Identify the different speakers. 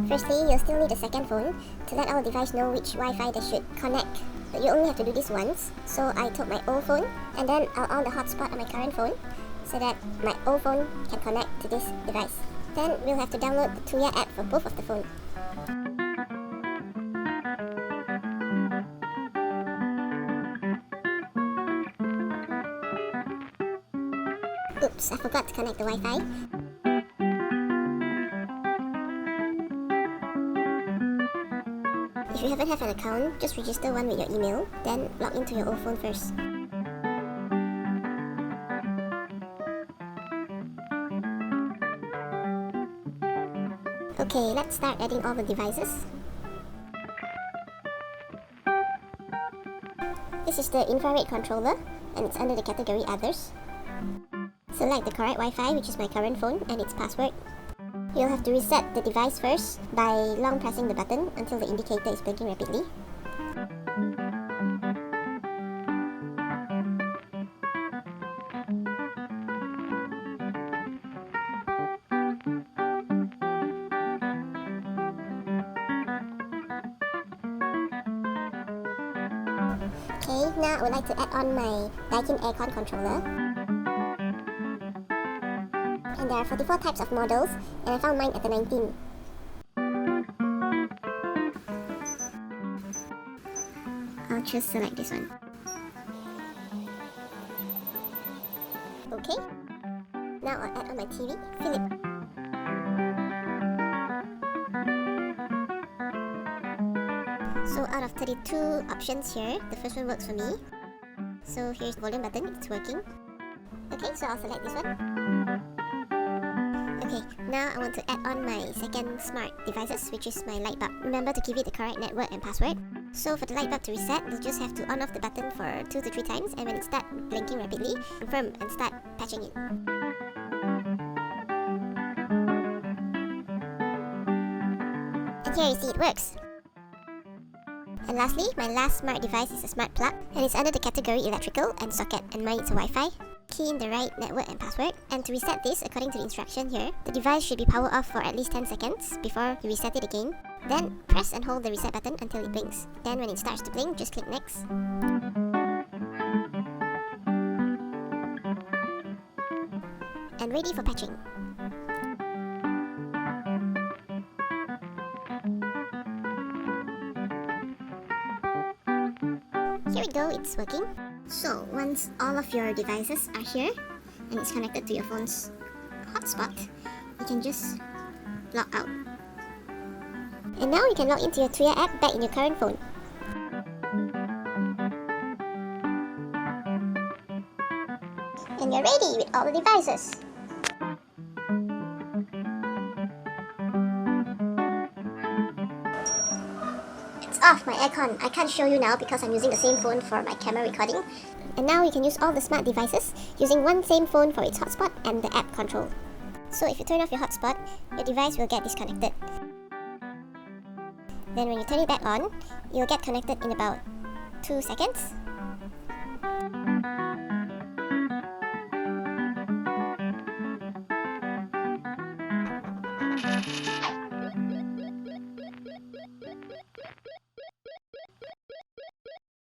Speaker 1: Firstly, you'll still need a second phone to let our device know which Wi-Fi they should connect. But you only have to do this once. So I took my old phone and then I'll on the hotspot on my current phone so that my old phone can connect to this device. Then we'll have to download the Tuya app for both of the phones. Oops, I forgot to connect the Wi-Fi. If you haven't have an account, just register one with your email, then log into your old phone first. Okay, let's start adding all the devices. This is the infrared controller, and it's under the category Others. Select the correct Wi-Fi, which is my current phone, and its password. You'll have to reset the device first by long pressing the button until the indicator is blinking rapidly. Okay, now I would like to add on my aircond controller. And there are 44 types of models, and I found mine at the 19. I'll just select this one. Okay. Now I'll add on my TV, Philip. So out of 32 options here, the first one works for me. So here's the volume button, it's working. Okay, so I'll select this one. Okay, now I want to add on my second smart devices, which is my light bulb. Remember to give it the correct network and password. So for the light bulb to reset, you'll just have to on off the button for 2 to 3 times, and when it starts blinking rapidly, confirm and start patching it. And here you see it works. And lastly, my last smart device is a smart plug, and it's under the category electrical and socket, and mine is a Wi-Fi. Key in the right network and password, and to reset this according to the instruction here, the device should be powered off for at least 10 seconds before you reset it again. Then press and hold the reset button until it blinks. Then when it starts to blink, just click next. And ready for patching. Here we go, it's working. So once all of your devices are here and it's connected to your phone's hotspot, you can just log out. And now you can log into your Tuya app back in your current phone. And you're ready with all the devices. Off my aircon. I can't show you now because I'm using the same phone for my camera recording. And now you can use all the smart devices using one same phone for its hotspot and the app control. So if you turn off your hotspot, your device will get disconnected. Then when you turn it back on, you'll get connected in about 2 seconds.